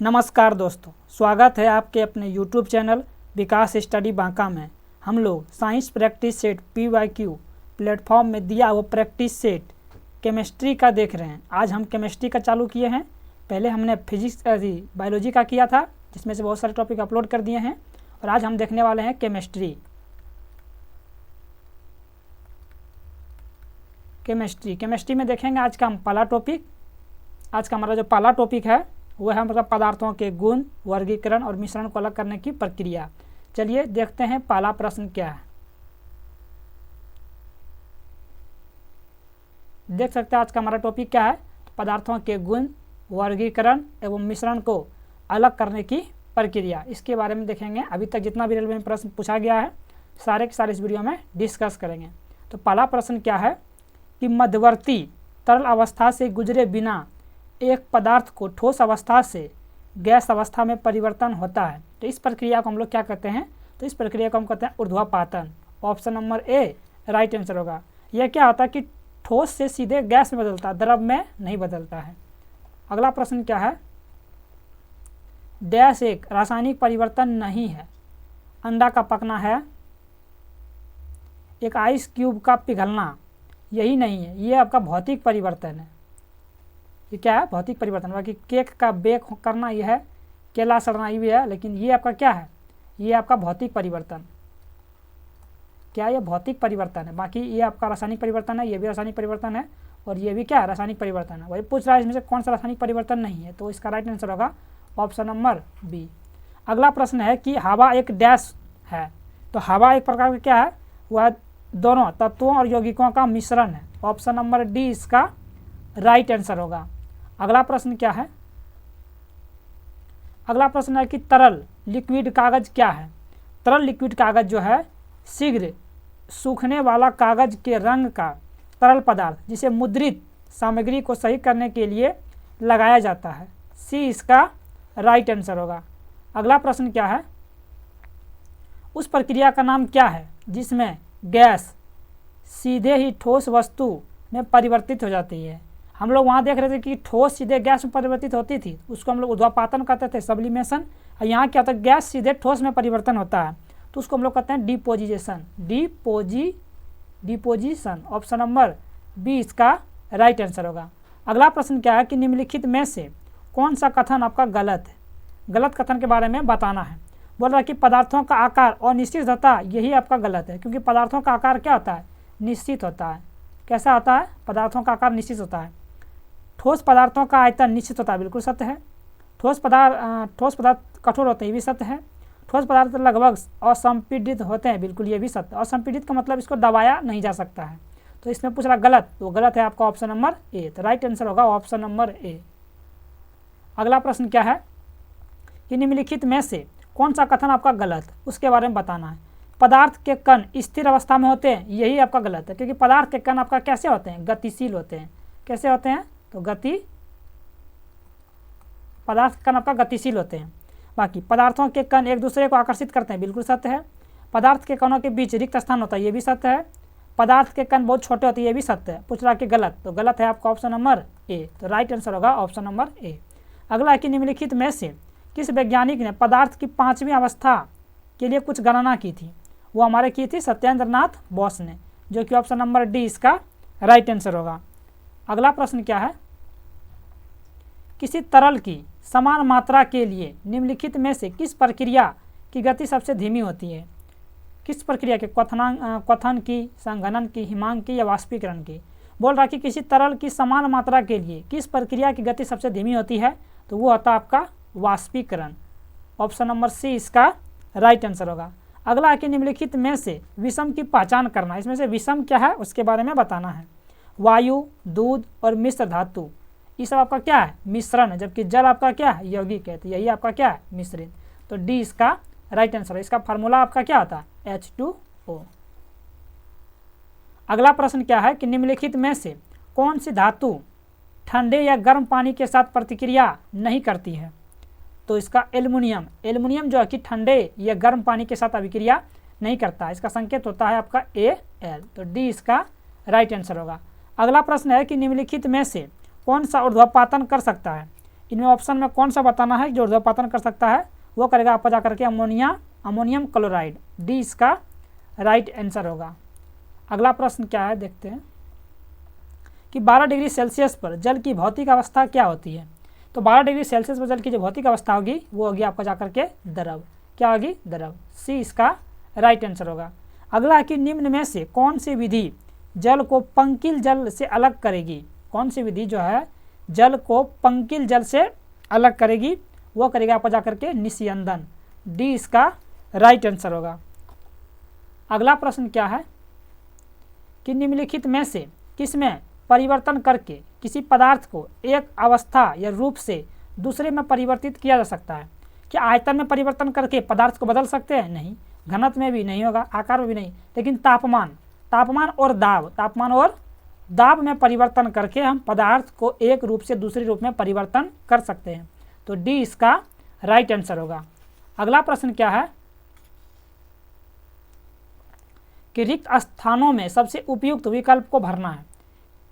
नमस्कार दोस्तों, स्वागत है आपके अपने YouTube चैनल विकास स्टडी बांका में। हम लोग science practice set PYQ platform में दिया हुआ प्रैक्टिस सेट केमिस्ट्री का देख रहे हैं। आज हम केमिस्ट्री का चालू किए हैं। पहले हमने फिजिक्स बायोलॉजी का किया था, जिसमें से बहुत सारे टॉपिक अपलोड कर दिए हैं, और आज हम देखने वाले हैं केमिस्ट्री। केमिस्ट्री में देखेंगे आज का हम पहला टॉपिक। आज का हमारा जो पहला टॉपिक है वह है मतलब पदार्थों के गुण, वर्गीकरण और मिश्रण को अलग करने की प्रक्रिया। चलिए देखते हैं पहला प्रश्न क्या है। देख सकते हैं आज का हमारा टॉपिक क्या है, पदार्थों के गुण, वर्गीकरण एवं मिश्रण को अलग करने की प्रक्रिया। इसके बारे में देखेंगे। अभी तक जितना भी रेलवे में प्रश्न पूछा गया है सारे के सारे इस वीडियो में डिस्कस करेंगे। तो पहला प्रश्न क्या है कि मध्यवर्ती तरल अवस्था से गुजरे बिना एक पदार्थ को ठोस अवस्था से गैस अवस्था में परिवर्तन होता है, तो इस प्रक्रिया को हम लोग क्या कहते हैं? तो इस प्रक्रिया को हम कहते हैं ऊर्ध्वापातन। Option number A right answer होगा। यह क्या होता है कि ठोस से सीधे गैस में बदलता है, द्रव में नहीं बदलता है। अगला प्रश्न क्या है? डैश एक रासायनिक परिवर्तन नहीं है। अंडा का पकना है, एक आइस क्यूब का पिघलना यही नहीं है, ये आपका भौतिक परिवर्तन है। ये क्या है? भौतिक परिवर्तन। बाकी केक का बेक करना यह है, केला सड़ना ये भी है, लेकिन ये आपका क्या है? ये आपका भौतिक परिवर्तन। क्या ये भौतिक परिवर्तन है? बाकी ये आपका रासायनिक परिवर्तन है, ये भी रासायनिक परिवर्तन है, और ये भी क्या है? रासायनिक परिवर्तन है। वही पूछ रहा है इसमें से कौन सा रासायनिक परिवर्तन नहीं है, तो इसका राइट आंसर होगा ऑप्शन नंबर बी। अगला प्रश्न है कि हवा एक डैश है। तो हवा एक प्रकार का क्या है? वह दोनों तत्वों और यौगिकों का मिश्रण है। ऑप्शन नंबर डी इसका राइट आंसर होगा। अगला प्रश्न क्या है? अगला प्रश्न है कि तरल लिक्विड कागज क्या है? तरल लिक्विड कागज जो है शीघ्र सूखने वाला कागज के रंग का तरल पदार्थ, जिसे मुद्रित सामग्री को सही करने के लिए लगाया जाता है। सी इसका राइट आंसर होगा। अगला प्रश्न क्या है? उस प्रक्रिया का नाम क्या है जिसमें गैस सीधे ही ठोस वस्तु में परिवर्तित हो जाती है? हम लोग वहाँ देख रहे थे कि ठोस सीधे गैस में परिवर्तित होती थी, उसको हम लोग ऊर्ध्वापातन कहते थे, सब्लिमेशन। और यहाँ क्या होता है? गैस सीधे ठोस में परिवर्तन होता है, तो उसको हम लोग कहते हैं deposition. Deposition. Option number B इसका राइट आंसर होगा। अगला प्रश्न क्या है कि निम्नलिखित में से कौन सा कथन आपका गलत है? गलत कथन के बारे में बताना है। बोल रहा है कि पदार्थों का आकार अनिश्चित होता है, यही आपका गलत है, क्योंकि पदार्थों का आकार क्या होता है? निश्चित होता है। कैसा होता है? पदार्थों का आकार निश्चित होता है। ठोस पदार्थों का आयतन निश्चित होता है, बिल्कुल सत्य है। ठोस पदार्थ कठोर होते हैं, ये भी सत्य है। ठोस पदार्थ लगभग असंपीड़ित होते हैं, बिल्कुल ये भी सत्य। असंपीड़ित का मतलब इसको दबाया नहीं जा सकता है, तो इसमें पूछ रहा गलत, तो गलत है आपका ऑप्शन नंबर ए। तो राइट आंसर होगा ऑप्शन नंबर ए। अगला प्रश्न क्या है कि निम्नलिखित में से कौन सा कथन आपका गलत, उसके बारे में बताना है। पदार्थ के कण स्थिर अवस्था में होते हैं, यही आपका गलत है, क्योंकि पदार्थ के कण आपका कैसे होते हैं? गतिशील होते हैं। कैसे होते हैं? तो पदार्थ के कण आपका गतिशील होते हैं। बाकी पदार्थों के कण एक दूसरे को आकर्षित करते हैं, बिल्कुल सत्य है। पदार्थ के कणों के बीच रिक्त स्थान होता है, ये भी सत्य है। पदार्थ के कण बहुत छोटे होते हैं, ये भी सत्य है। पूछ रहा कि गलत, तो गलत है आपका ऑप्शन नंबर ए। तो राइट आंसर होगा ऑप्शन नंबर ए। अगला है कि निम्नलिखित में से किस वैज्ञानिक ने पदार्थ की 5वीं अवस्था के लिए कुछ गणना की थी? वो हमारे की थी सत्येंद्र नाथ बोस ने, जो कि ऑप्शन नंबर डी इसका राइट आंसर होगा। अगला प्रश्न क्या है? किसी तरल की समान मात्रा के लिए निम्नलिखित में से किस प्रक्रिया की गति सबसे धीमी होती है? किस प्रक्रिया के? क्वथन की, संघनन की, हिमांक की या वाष्पीकरण की? बोल रहा कि किसी तरल की समान मात्रा के लिए किस प्रक्रिया की गति सबसे धीमी होती है? तो वो होता है आपका वाष्पीकरण। ऑप्शन नंबर सी इसका राइट आंसर होगा। अगला है कि निम्नलिखित में से विषम की पहचान करना। इसमें से विषम क्या है उसके बारे में बताना है। वायु, दूध और मिश्र धातु, ये सब आपका क्या है? मिश्रण है, जबकि जल आपका क्या है? यौगिक है, तो यही आपका क्या है? मिश्रित। तो डी इसका राइट आंसर है। इसका फार्मूला आपका क्या होता है? H2O। अगला प्रश्न क्या है कि निम्नलिखित में से कौन सी धातु ठंडे या गर्म पानी के साथ प्रतिक्रिया नहीं करती है? तो इसका एल्युमिनियम। एल्युमिनियम जो है कि ठंडे या गर्म पानी के साथ अभिक्रिया नहीं करता है, इसका संकेत होता है आपका Al। तो डी इसका राइट आंसर होगा। अगला प्रश्न है कि निम्नलिखित में से कौन सा ऊर्ध्वापातन कर सकता है? इनमें ऑप्शन में कौन सा बताना है जो ऊर्ध्वपातन कर सकता है, वो करेगा आपका जाकर के अमोनियम क्लोराइड। डी इसका राइट आंसर होगा। अगला प्रश्न क्या है देखते हैं कि 12 डिग्री सेल्सियस पर जल की भौतिक अवस्था क्या होती है। तो 12 डिग्री सेल्सियस पर जल की जो भौतिक अवस्था होगी वो होगी आपका जाकर के द्रव। क्या होगी? द्रव। सी इसका राइट आंसर होगा। अगला है कि निम्न में से कौन सी विधि जल को पंकिल जल से अलग करेगी। कौन सी विधि जो है जल को पंकिल जल से अलग करेगी, वो करेगा आपका जाकर के निस्यंदन। डी इसका राइट आंसर होगा। अगला प्रश्न क्या है कि निम्नलिखित में से किसमें परिवर्तन करके किसी पदार्थ को एक अवस्था या रूप से दूसरे में परिवर्तित किया जा सकता है। क्या आयतन में परिवर्तन करके पदार्थ को बदल सकते हैं? नहीं। घनत्व में भी नहीं होगा, आकार में भी नहीं, लेकिन तापमान और दाब में परिवर्तन करके हम पदार्थ को एक रूप से दूसरे रूप में परिवर्तन कर सकते हैं। तो डी इसका राइट आंसर होगा। अगला प्रश्न क्या है कि रिक्त स्थानों में सबसे उपयुक्त विकल्प को भरना है।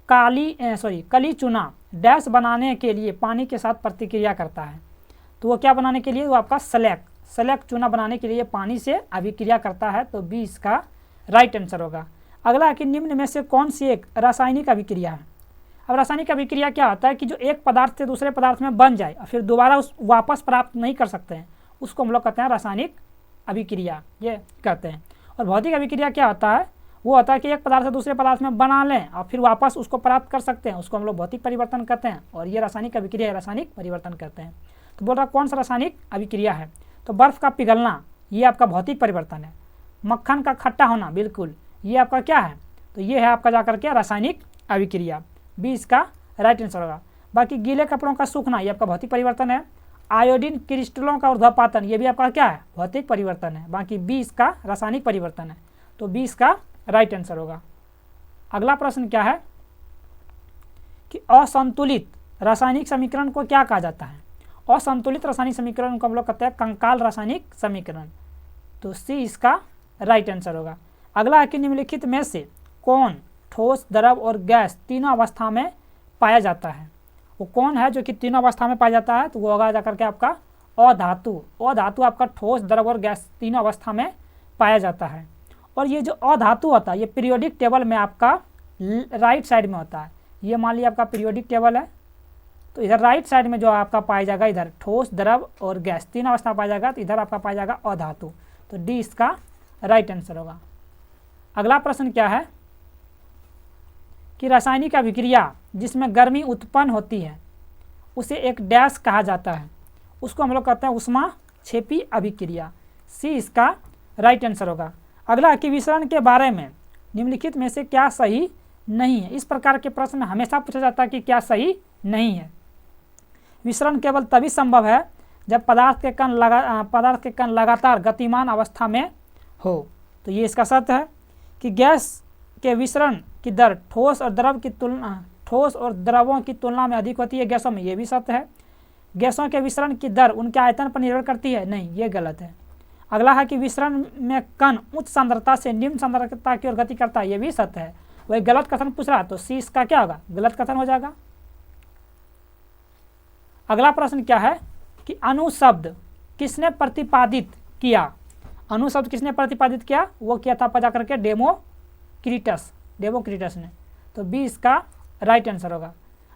कली चूना डैश बनाने के लिए पानी के साथ प्रतिक्रिया करता है। तो वो क्या बनाने के लिए? वो आपका स्लैग चूना बनाने के लिए पानी से अभिक्रिया करता है। तो बी इसका राइट आंसर होगा। अगला है कि निम्न में से कौन सी एक रासायनिक अभिक्रिया है। अब रासायनिक अभिक्रिया क्या होता है कि जो एक पदार्थ से दूसरे पदार्थ में बन जाए और फिर दोबारा उस वापस प्राप्त नहीं कर सकते हैं, उसको हम लोग कहते हैं रासायनिक अभिक्रिया, ये कहते हैं। और भौतिक अभिक्रिया क्या होता है? वो होता है कि एक पदार्थ से दूसरे पदार्थ में बना लें और फिर वापस उसको प्राप्त कर सकते हैं, उसको हम लोग भौतिक परिवर्तन कहते हैं। और ये रासायनिक अभिक्रिया रासायनिक परिवर्तन कहते हैं। तो बोल रहा कौन सा रासायनिक अभिक्रिया है? तो बर्फ का पिघलना ये आपका भौतिक परिवर्तन है। मक्खन का खट्टा होना, बिल्कुल, ये आपका क्या है? तो ये है आपका जाकर के रासायनिक अभिक्रिया। बी इसका राइट आंसर होगा। बाकी गीले कपड़ों का सूखना ये आपका भौतिक परिवर्तन है। आयोडीन क्रिस्टलों का ऊर्ध्वपातन ये भी आपका क्या है? भौतिक परिवर्तन है। बाकी बी इसका रासायनिक परिवर्तन है। तो बी इसका राइट आंसर होगा। अगला प्रश्न क्या है कि असंतुलित रासायनिक समीकरण को क्या कहा जाता है? असंतुलित रासायनिक समीकरण को हम लोग कहते हैं कंकाल रासायनिक समीकरण। तो सी इसका राइट आंसर होगा। अगला है कि निम्नलिखित में से कौन ठोस, द्रव और गैस तीनों अवस्था में पाया जाता है? वो कौन है जो कि तीनों अवस्था में पाया जाता है? तो वो होगा जाकर के आपका अधातु। अधातु आपका ठोस, द्रव और गैस तीनों अवस्था में पाया जाता है। और ये जो अधातु होता है ये पीरियोडिक टेबल में आपका राइट साइड में होता है। ये मान लिया आपका पीरियोडिक टेबल है, तो इधर राइट साइड में जो आपका पाया जाएगा, इधर ठोस, द्रव और गैस तीनों अवस्था पाया जाएगा, तो इधर आपका पाया जाएगा अधातु। तो डी इसका राइट आंसर होगा। अगला प्रश्न क्या है कि रासायनिक अभिक्रिया जिसमें गर्मी उत्पन्न होती है उसे एक डैश कहा जाता है, उसको हम लोग कहते हैं ऊष्माक्षेपी अभिक्रिया। सी इसका राइट आंसर होगा। अगला कि विसरण के बारे में निम्नलिखित में से क्या सही नहीं है। इस प्रकार के प्रश्न हमेशा पूछा जाता है कि क्या सही नहीं है। विसरण केवल तभी संभव है जब पदार्थ के कण लगातार गतिमान अवस्था में हो। तो ये इसका सत्य है कि गैस के विसरण की दर ठोस और द्रवों की तुलना में अधिक होती है गैसों में, ये भी सत्य है। गैसों के विसरण की दर उनके आयतन पर निर्भर करती है, नहीं, ये गलत है। अगला है कि विसरण में कण उच्च सांद्रता से निम्न सांद्रता की ओर गति करता है, ये भी सत्य है। वही गलत कथन पूछ रहा है, तो सी इसका क्या होगा? गलत कथन हो जाएगा। अगला प्रश्न क्या है कि अणु शब्द किसने प्रतिपादित किया? अणु शब्द किसने प्रतिपादित किया? वो किया था पता करके डेमोक्रिटस ने। तो बी इसका राइट आंसर होगा।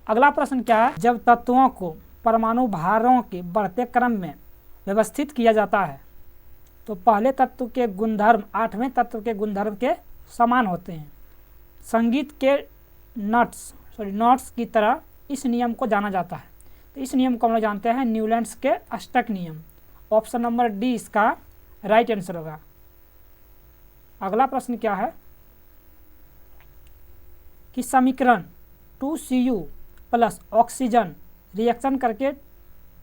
अगला प्रश्न क्या है, जब तत्वों को परमाणु भारों के बढ़ते क्रम में व्यवस्थित किया जाता है तो पहले तत्व के गुणधर्म 8वें तत्व के गुणधर्म के समान होते हैं। संगीत के नोट्स की तरह इस नियम को जाना जाता है। तो इस नियम को हम लोग जानते हैं न्यूलैंड्स के अष्टक नियम। ऑप्शन नंबर डी इसका राइट आंसर होगा। अगला प्रश्न क्या है कि समीकरण 2Cu प्लस ऑक्सीजन रिएक्शन करके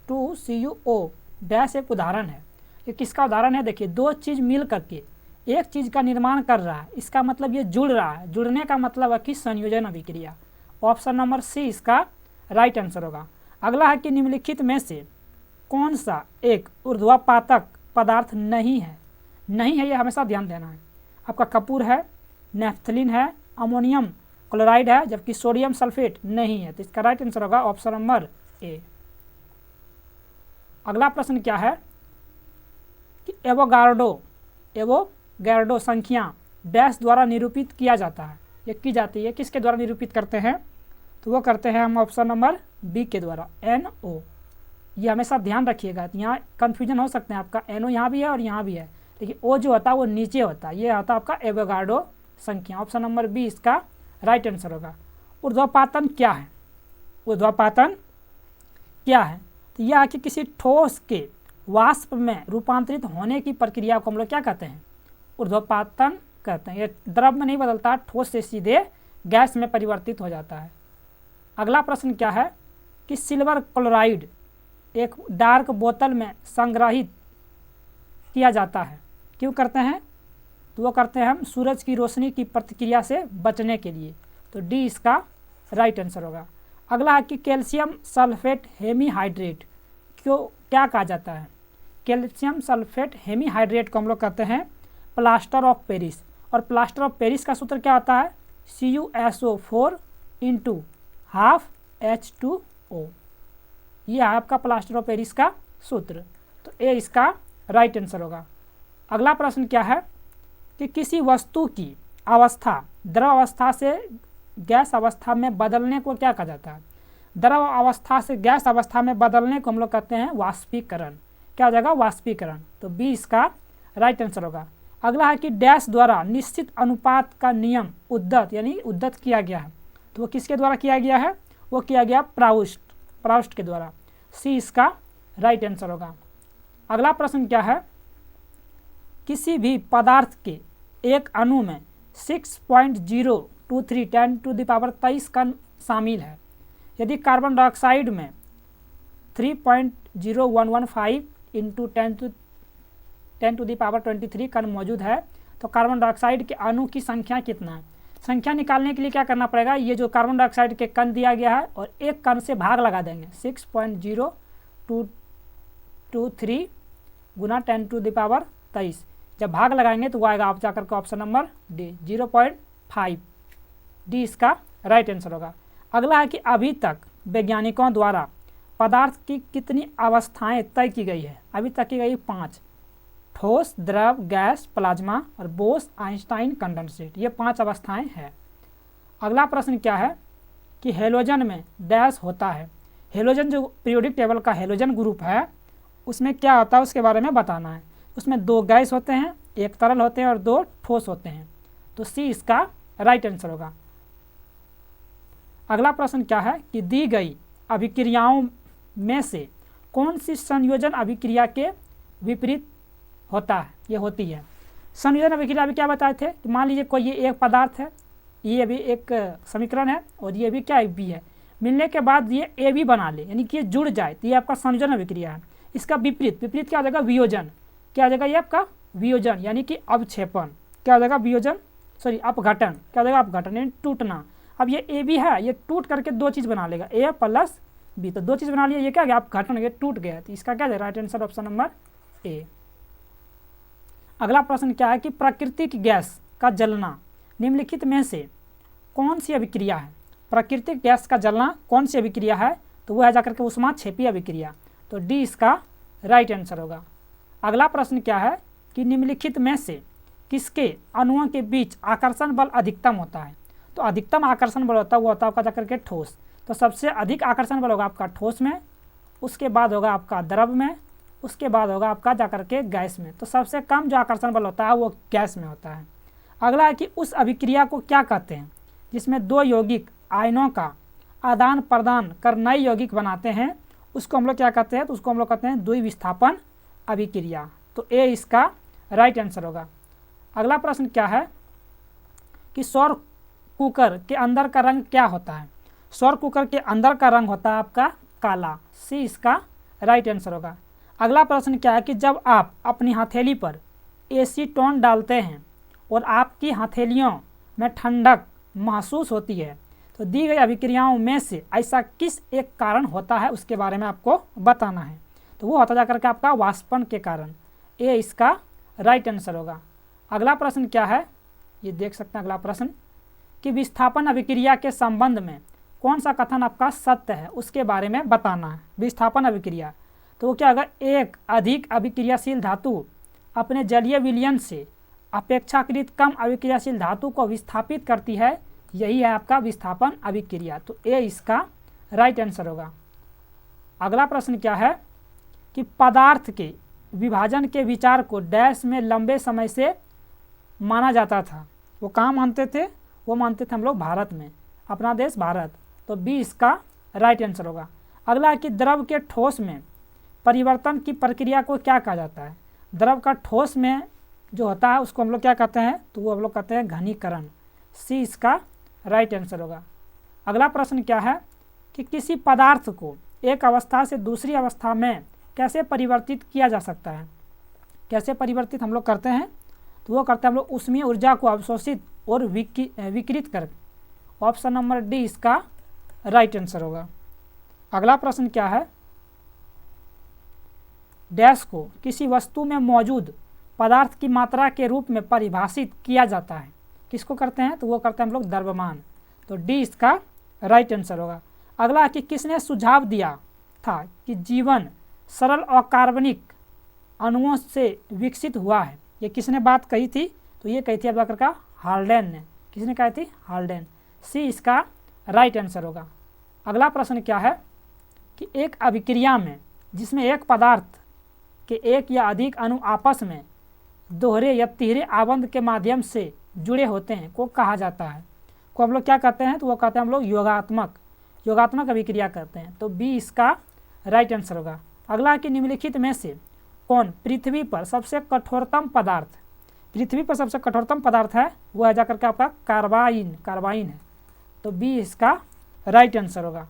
2CuO डैश एक उदाहरण है। ये किसका उदाहरण है? देखिए, दो चीज़ मिल करके एक चीज़ का निर्माण कर रहा है, इसका मतलब ये जुड़ रहा है। जुड़ने का मतलब है कि संयोजन अभिक्रिया। ऑप्शन नंबर सी इसका राइट आंसर होगा। अगला है कि निम्नलिखित में से कौन सा एक ऊर्ध्वपातक पदार्थ नहीं है? नहीं है, ये हमेशा ध्यान देना है। आपका कपूर है, नेफ्थलीन है, अमोनियम क्लोराइड है, जबकि सोडियम सल्फेट नहीं है। तो इसका राइट आंसर होगा ऑप्शन नंबर ए। अगला प्रश्न क्या है कि एवोगाड्रो संख्या डैश द्वारा निरूपित किया जाता है, ये की जाती है, किसके द्वारा निरूपित करते हैं? तो वो करते हैं हम ऑप्शन नंबर बी के द्वारा, NO। ये हमेशा ध्यान रखिएगा, यहाँ कन्फ्यूजन हो सकते हैं आपका, NO यहाँ भी है और यहाँ भी है, लेकिन O जो होता है वो नीचे होता है, ये होता है आपका एवोगाड्रो संख्या। ऑप्शन नंबर बी इसका राइट आंसर होगा। ऊर्ध्वपातन क्या है? ऊर्ध्वपातन क्या है? तो यह है कि किसी ठोस के वाष्प में रूपांतरित होने की प्रक्रिया को हम लोग क्या कहते हैं? ऊर्ध्वपातन कहते हैं। ये द्रव में नहीं बदलता, ठोस से सीधे गैस में परिवर्तित हो जाता है। अगला प्रश्न क्या है कि सिल्वर क्लोराइड एक डार्क बोतल में संग्रहित किया जाता है, क्यों करते हैं? तो वो करते हैं हम सूरज की रोशनी की प्रतिक्रिया से बचने के लिए। तो डी इसका राइट आंसर होगा। अगला है कि कैल्शियम सल्फेट हेमीहाइड्रेट क्यों क्या कहा जाता है? कैल्शियम सल्फेट हेमीहाइड्रेट को हम लोग कहते हैं प्लास्टर ऑफ पेरिस, और प्लास्टर ऑफ पेरिस का सूत्र क्या होता है? CuSO4 × ½ H2O। यह है आपका प्लास्टर ऑफ पेरिस का सूत्र। तो ए इसका राइट आंसर होगा। अगला प्रश्न क्या है कि किसी वस्तु की अवस्था द्रव अवस्था से गैस अवस्था में बदलने को क्या कहा जाता है? द्रव अवस्था से गैस अवस्था में बदलने को हम लोग कहते हैं वाष्पीकरण। क्या हो जाएगा? वाष्पीकरण। तो बी इसका राइट आंसर होगा। अगला है कि डैश द्वारा निश्चित अनुपात का नियम उद्धत यानी उद्धत किया गया है, तो वो किसके द्वारा किया गया है? वो किया गया प्राउस्ट के द्वारा। सी इसका राइट आंसर होगा। अगला प्रश्न क्या है? किसी भी पदार्थ के एक अणु में 6.023 10⁻23 कण शामिल है। यदि कार्बन डाइऑक्साइड में 3.0115 × 10⁻23 कण मौजूद है, तो कार्बन डाइऑक्साइड के अणु की संख्या कितना है? संख्या निकालने के लिए क्या करना पड़ेगा? ये जो कार्बन डाइऑक्साइड के कण दिया गया है और एक कण से भाग लगा देंगे, 6.023 × 10⁻23। जब भाग लगाएंगे तो वो आएगा आप जाकर के ऑप्शन नंबर डी 0.5। डी इसका राइट आंसर होगा। अगला है कि अभी तक वैज्ञानिकों द्वारा पदार्थ की कितनी अवस्थाएं तय की गई है? अभी तक की गई 5, ठोस, द्रव, गैस, प्लाज्मा और बोस आइंस्टाइन कंडेंसेट, ये 5 अवस्थाएं हैं। अगला प्रश्न क्या है कि हेलोजन में डैश होता है। हेलोजन जो पीरियोडिक टेबल का हेलोजन ग्रुप है उसमें क्या होता है उसके बारे में बताना है। उसमें 2 गैस होते हैं, 1 तरल होते हैं और 2 ठोस होते हैं। तो सी इसका राइट आंसर होगा। अगला प्रश्न क्या है कि दी गई अभिक्रियाओं में से कौन सी संयोजन अभिक्रिया के विपरीत होता है? ये होती है संयोजन अभिक्रिया। अभी क्या बताए थे कि मान लीजिए कोई ये एक पदार्थ है, ये भी एक समीकरण है और ये भी क्या बी है, मिलने के बाद ये ए बी बना ले यानी कि ये जुड़ जाए, तो ये आपका संयोजन अभिक्रिया है। इसका विपरीत क्या हो जाएगा? वियोजन। क्या हो जाएगा? ये आपका वियोजन यानी कि अवक्षेपण। क्या हो जाएगा? वियोजन अपघटन। क्या हो जाएगा? अपघटन यानी टूटना। अब ये ए बी है, ये टूट करके 2 चीज़ बना लेगा, ए प्लस बी, तो 2 चीज़ बना लिया, ये क्या गया? अपघटन, ये टूट गया। तो इसका क्या है? राइट आंसर ऑप्शन नंबर ए। अगला प्रश्न क्या है कि प्राकृतिक गैस का जलना निम्नलिखित में से कौन सी अभिक्रिया है? प्राकृतिक गैस का जलना कौन सी अभिक्रिया है? तो वो है जाकर के ऊष्माक्षेपी अभिक्रिया। तो डी इसका राइट आंसर होगा। अगला प्रश्न क्या है कि निम्नलिखित में से किसके अणुओं के बीच आकर्षण बल अधिकतम होता है? तो अधिकतम आकर्षण बल होता है वो होता है आपका जाकर के ठोस। तो सबसे अधिक आकर्षण बल होगा आपका ठोस में, उसके बाद होगा आपका द्रव में, उसके बाद होगा आपका जाकर के गैस में। तो सबसे कम जो आकर्षण बल होता है वो गैस में होता है। अगला है कि उस अभिक्रिया को क्या कहते हैं जिसमें 2 यौगिक आयनों का आदान प्रदान कर नए यौगिक बनाते हैं? उसको हम लोग क्या कहते हैं? तो उसको हम लोग कहते हैं द्विविस्थापन अभिक्रिया। तो ए इसका राइट आंसर होगा। अगला प्रश्न क्या है कि सौर कुकर के अंदर का रंग क्या होता है? सौर कुकर के अंदर का रंग होता है आपका काला। सी इसका राइट आंसर होगा। अगला प्रश्न क्या है कि जब आप अपनी हथेली पर एसीटोन डालते हैं और आपकी हथेलियों में ठंडक महसूस होती है, तो दी गई अभिक्रियाओं में से ऐसा किस एक कारण होता है उसके बारे में आपको बताना है। तो वो होता जाकर के आपका वाष्पन के कारण। ए इसका राइट आंसर होगा। अगला प्रश्न क्या है, ये देख सकते हैं। अगला प्रश्न कि विस्थापन अभिक्रिया के संबंध में कौन सा कथन आपका सत्य है उसके बारे में बताना है। विस्थापन अभिक्रिया, तो वो क्या होगा, एक अधिक अभिक्रियाशील धातु अपने जलीय विलयन से अपेक्षाकृत कम अभिक्रियाशील धातु को विस्थापित करती है, यही है आपका विस्थापन अभिक्रिया। तो ए इसका राइट आंसर होगा। अगला प्रश्न क्या है कि पदार्थ के विभाजन के विचार को डैश में लंबे समय से माना जाता था। वो कहाँ मानते थे, वो मानते थे हम लोग भारत में, अपना देश भारत। तो बी इसका राइट आंसर होगा। अगला है कि द्रव के ठोस में परिवर्तन की प्रक्रिया को क्या कहा जाता है। द्रव का ठोस में जो होता है उसको हम लोग क्या कहते हैं, तो वो हम लोग कहते हैं घनीकरण। सी इसका राइट आंसर होगा। अगला प्रश्न क्या है कि किसी पदार्थ को एक अवस्था से दूसरी अवस्था में कैसे परिवर्तित किया जा सकता है। कैसे परिवर्तित हम लोग करते हैं, तो वो करते हैं हम लोग ऊष्मीय ऊर्जा को अवशोषित और विकृत कर। ऑप्शन नंबर डी इसका राइट आंसर होगा। अगला प्रश्न क्या है, डैश को किसी वस्तु में मौजूद पदार्थ की मात्रा के रूप में परिभाषित किया जाता है। किसको करते हैं, तो वो करते हैं हम लोग द्रव्यमान। तो डी इसका राइट आंसर होगा। अगला कि किसने सुझाव दिया था कि जीवन सरल अकार्बनिक अणुओं से विकसित हुआ है। ये किसने बात कही थी, तो ये कही थी अब का हाल्डेन ने। किसने कही थी, हाल्डेन। सी इसका राइट आंसर होगा। अगला प्रश्न क्या है कि एक अभिक्रिया में जिसमें एक पदार्थ के एक या अधिक अणु आपस में दोहरे या तिहरे आबंध के माध्यम से जुड़े होते हैं को कहा जाता है। को हम लोग क्या कहते हैं, तो वो कहते हैं हम लोग योगात्मक अभिक्रिया करते हैं। तो बी इसका राइट आंसर होगा। अगला कि निम्नलिखित में से कौन पृथ्वी पर सबसे कठोरतम पदार्थ है, वो है जाकर के आपका कार्बाइन है। तो बी इसका राइट आंसर होगा।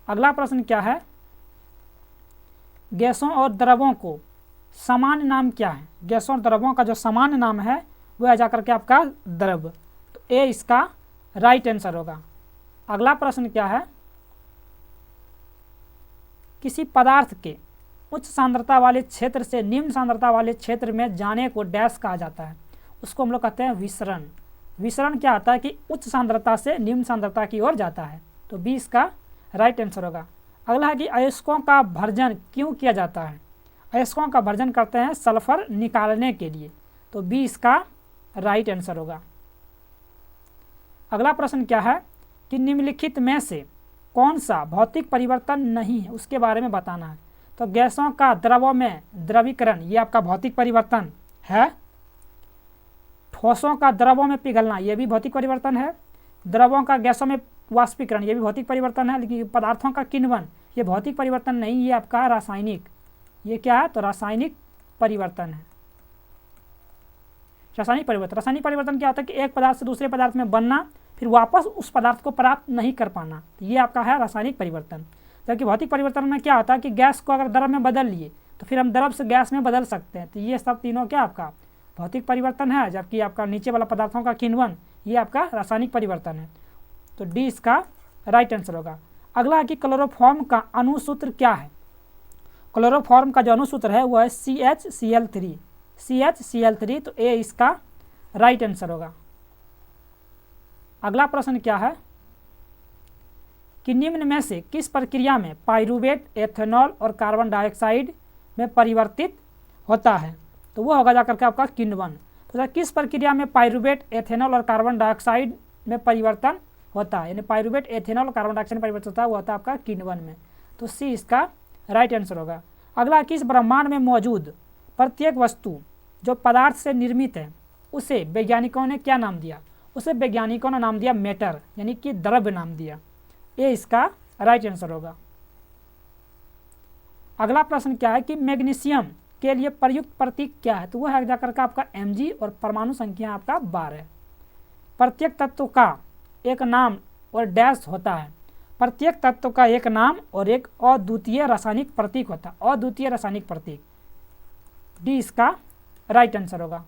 अगला प्रश्न क्या है, गैसों और द्रवों को सामान्य नाम क्या है। गैसों और द्रवों का जो सामान्य नाम है वो है जाकर के आपका द्रव। तो ए इसका राइट आंसर होगा। अगला प्रश्न क्या है, किसी पदार्थ के उच्च सांद्रता वाले क्षेत्र से निम्न सांद्रता वाले क्षेत्र में जाने को डैश कहा जाता है। उसको हम लोग कहते हैं विसरण। विसरण क्या होता है कि उच्च सांद्रता से निम्न सांद्रता की ओर जाता है। तो बी इसका राइट आंसर होगा। अगला है कि अयस्कों का भर्जन क्यों किया जाता है। अयस्कों का भर्जन करते हैं सल्फर निकालने के लिए। तो बी इसका राइट आंसर होगा। अगला प्रश्न क्या है कि निम्नलिखित में से कौन सा भौतिक परिवर्तन नहीं है, उसके बारे में बताना है। तो गैसों का द्रवों में द्रवीकरण, ये आपका भौतिक परिवर्तन है। ठोसों का द्रवों में पिघलना, ये भी भौतिक परिवर्तन है। द्रवों का गैसों में वाष्पीकरण, ये भी भौतिक परिवर्तन है। लेकिन पदार्थों का किण्वन, ये भौतिक परिवर्तन नहीं, ये आपका रासायनिक, ये क्या है, तो रासायनिक परिवर्तन है। रासायनिक परिवर्तन क्या होता है कि एक पदार्थ से दूसरे पदार्थ में बनना, फिर वापस उस पदार्थ को प्राप्त नहीं कर पाना, तो ये आपका है रासायनिक परिवर्तन। जबकि भौतिक परिवर्तन में क्या होता है कि गैस को अगर द्रव में बदल लिए तो फिर हम द्रव से गैस में बदल सकते हैं। तो ये सब तीनों क्या आपका भौतिक परिवर्तन है। जबकि आपका नीचे वाला पदार्थों का किण्वन, ये आपका रासायनिक परिवर्तन है। तो डी इसका राइट आंसर होगा। अगला है कि क्लोरोफॉर्म का अणुसूत्र क्या है। क्लोरोफॉर्म का जो अणुसूत्र है वो है CH-Cl3। तो ए इसका राइट आंसर होगा। अगला प्रश्न क्या है कि निम्न में से किस प्रक्रिया में पाइरूवेट एथेनॉल और कार्बन डाइऑक्साइड में परिवर्तित होता है। तो वो होगा जाकर के आपका किण्वन। तो किस प्रक्रिया में पाइरूवेट एथेनॉल और कार्बन डाइऑक्साइड में परिवर्तन होता है, यानी पाइरूवेट एथेनॉल और कार्बन डाइऑक्साइड में परिवर्तन होता है, वो होता है आपका किण्वन में। तो सी इसका राइट आंसर होगा। अगला, किस ब्रह्मांड में मौजूद प्रत्येक वस्तु जो पदार्थ से निर्मित है उसे वैज्ञानिकों ने क्या नाम दिया। उसे वैज्ञानिकों ने नाम दिया मैटर, यानी कि द्रव्य नाम दिया। ये इसका राइट आंसर होगा। अगला प्रश्न क्या है कि मैग्नीशियम के लिए प्रयुक्त प्रतीक क्या है। तो वह है जाकर का आपका Mg और परमाणु संख्या आपका 12। प्रत्येक तत्व का एक नाम और डैश होता है। प्रत्येक तत्व का एक नाम और एक अद्वितीय रासायनिक प्रतीक होता है। अद्वितीय रासायनिक प्रतीक, डी इसका राइट आंसर होगा।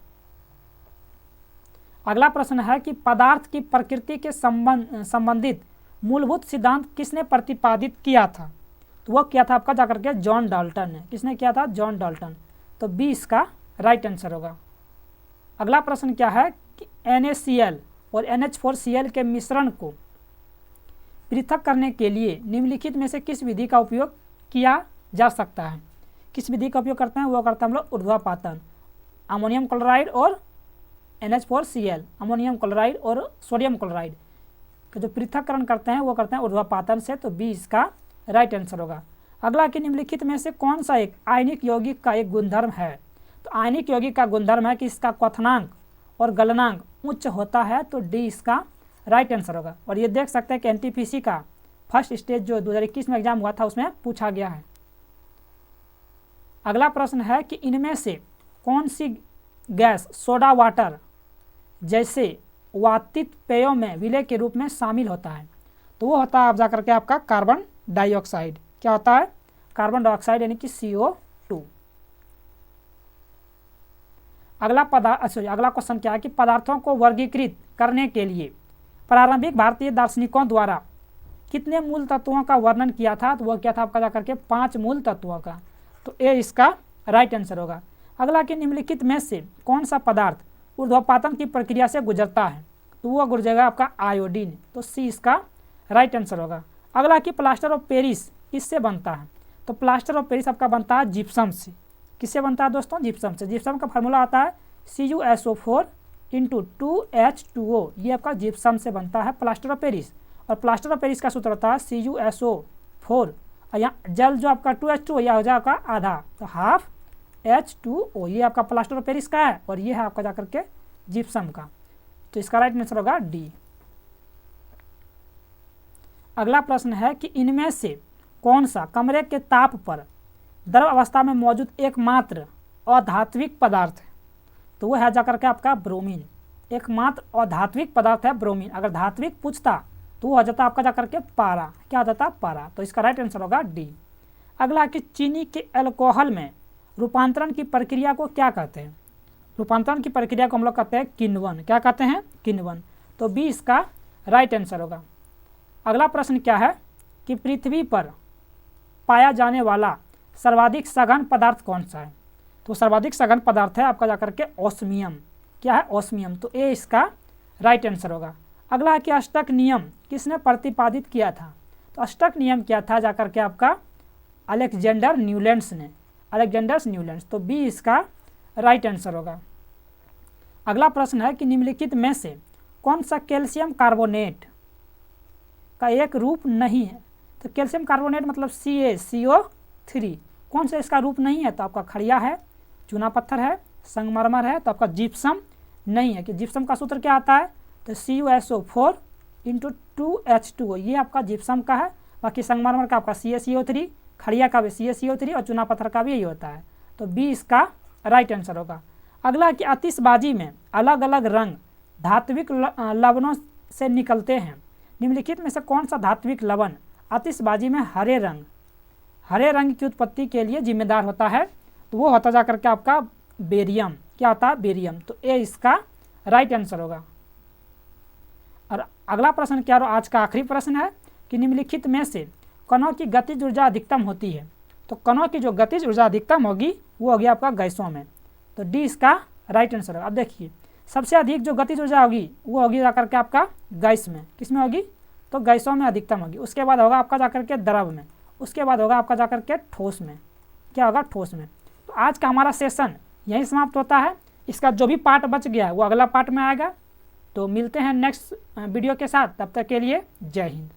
अगला प्रश्न है कि पदार्थ की प्रकृति के संबंधित मूलभूत सिद्धांत किसने प्रतिपादित किया था। तो वह किया था आपका जाकर के जॉन डाल्टन ने। किसने किया था, जॉन डाल्टन। तो बी इसका राइट आंसर होगा। अगला प्रश्न क्या है कि NaCl और NH4Cl के मिश्रण को पृथक करने के लिए निम्नलिखित में से किस विधि का उपयोग किया जा सकता है। किस विधि का उपयोग करते हैं, वो करते हैं हम लोग ऊर्ध्वापातन। अमोनियम क्लोराइड और NH4Cl, अमोनियम क्लोराइड और सोडियम क्लोराइड का जो पृथक्करण करते हैं वो करते हैं ऊर्ध्वापातन से। तो बी इसका राइट आंसर होगा। अगला कि निम्नलिखित में से कौन सा एक आयनिक यौगिक का एक गुणधर्म है। तो आयनिक यौगिक का गुणधर्म है कि इसका क्वथनांक और गलनांक उच्च होता है। तो डी इसका राइट आंसर होगा। और ये देख सकते हैं कि NTPC का फर्स्ट स्टेज जो 2021 में एग्जाम हुआ था उसमें पूछा गया है। अगला प्रश्न है कि इनमें से कौन सी गैस सोडा वाटर जैसे वातित पेयों में विलय के रूप में शामिल होता है। तो वो होता है आप जाकर के आपका कार्बन डाइऑक्साइड। क्या होता है, कार्बन डाइऑक्साइड यानी कि CO2। अगला क्वेश्चन क्या है कि पदार्थों को वर्गीकृत करने के लिए प्रारंभिक भारतीय दार्शनिकों द्वारा कितने मूल तत्वों का वर्णन किया था। तो वह क्या था आपका जाकर के 5 मूल तत्वों का। तो ए इसका राइट आंसर होगा। अगला कि निम्नलिखित में से कौन सा पदार्थ ऊर्ध्वपातन की प्रक्रिया से गुजरता है। तो वह गुजरेगा आपका आयोडीन। तो सी इसका राइट आंसर होगा। अगला कि प्लास्टर ऑफ पेरिस किससे बनता है। तो प्लास्टर ऑफ पेरिस आपका बनता है जिप्सम से। किससे बनता है दोस्तों, जिप्सम से। जिप्सम का फार्मूला आता है CuSO4 × 2H2O। ये आपका जिप्सम से बनता है प्लास्टर ऑफ पेरिस। और प्लास्टर ऑफ पेरिस का सूत्र होता है CuSO4 और यहाँ जल जो आपका 2H2O यह हो जाएगा आधा, तो हाफ H2O। ये आपका प्लास्टर ऑफ पेरिस का है और ये है आपका जाकर के जिप्सम का। तो इसका राइट आंसर होगा डी। अगला प्रश्न है कि इनमें से कौन सा कमरे के ताप पर द्रव अवस्था में मौजूद एकमात्र अधात्विक पदार्थ है। तो वो है जाकर के आपका ब्रोमीन। एकमात्र अधात्विक पदार्थ है ब्रोमीन। अगर धात्विक पूछता तो वो हो जाता आपका जाकर के पारा। क्या हो जाता, पारा। तो इसका राइट आंसर होगा डी। अगला कि चीनी के अल्कोहल में रूपांतरण की प्रक्रिया को क्या कहते हैं। रूपांतरण की प्रक्रिया को हम लोग कहते हैं किण्वन। क्या कहते हैं, किण्वन। तो बी इसका राइट आंसर होगा। अगला प्रश्न क्या है कि पृथ्वी पर पाया जाने वाला सर्वाधिक सघन पदार्थ कौन सा है। तो सर्वाधिक सघन पदार्थ है आपका जाकर के ऑस्मियम। क्या है, ऑस्मियम। तो ए इसका राइट आंसर होगा। अगला है कि अष्टक नियम किसने प्रतिपादित किया था। तो अष्टक नियम क्या था जाकर के आपका अलेक्जेंडर न्यूलैंड्स ने। Alexander Newlands. तो बी इसका राइट आंसर होगा। अगला प्रश्न है कि निम्नलिखित में से कौन सा कैल्शियम कार्बोनेट का एक रूप नहीं है। तो कैल्शियम कार्बोनेट मतलब CaCO3 कौन सा इसका रूप नहीं है। तो आपका खड़िया है, चूना पत्थर है, संगमरमर है। तो आपका जिप्सम नहीं है। कि जिप्सम का सूत्र क्या आता है, तो CuSO4 × 2H2O। ये आपका जिप्सम का है। बाकी संगमरमर का आपका CaCO3, खड़िया का भी CaCO3 और चूना पत्थर का भी यही होता है। तो बी इसका राइट आंसर होगा। अगला कि आतिशबाजी में अलग अलग रंग धात्विक लवणों से निकलते हैं। निम्नलिखित में से कौन सा धात्विक लवण आतिशबाजी में हरे रंग की उत्पत्ति के लिए जिम्मेदार होता है। तो वो होता जाकर के आपका बेरियम। क्या होता है, बेरियम। तो ए इसका राइट आंसर होगा। और अगला प्रश्न क्या, आज का आखिरी प्रश्न है कि निम्नलिखित में से कणों की गतिज ऊर्जा अधिकतम होती है। तो कणों की जो गतिज ऊर्जा अधिकतम होगी वो होगी आपका गैसों में। तो डी इसका राइट आंसर होगा। अब देखिए सबसे अधिक जो गतिज ऊर्जा होगी वो होगी जाकर के आपका गैस में। किस में होगी, तो गैसों में अधिकतम होगी। उसके बाद होगा आपका जाकर के द्रव में। उसके बाद होगा आपका जाकर के ठोस में। क्या होगा, ठोस में। तो आज का हमारा सेशन यहीं समाप्त होता है। इसका जो भी पार्ट बच गया है वो अगला पार्ट में आएगा। तो मिलते हैं नेक्स्ट वीडियो के साथ। तब तक के लिए जय हिंद।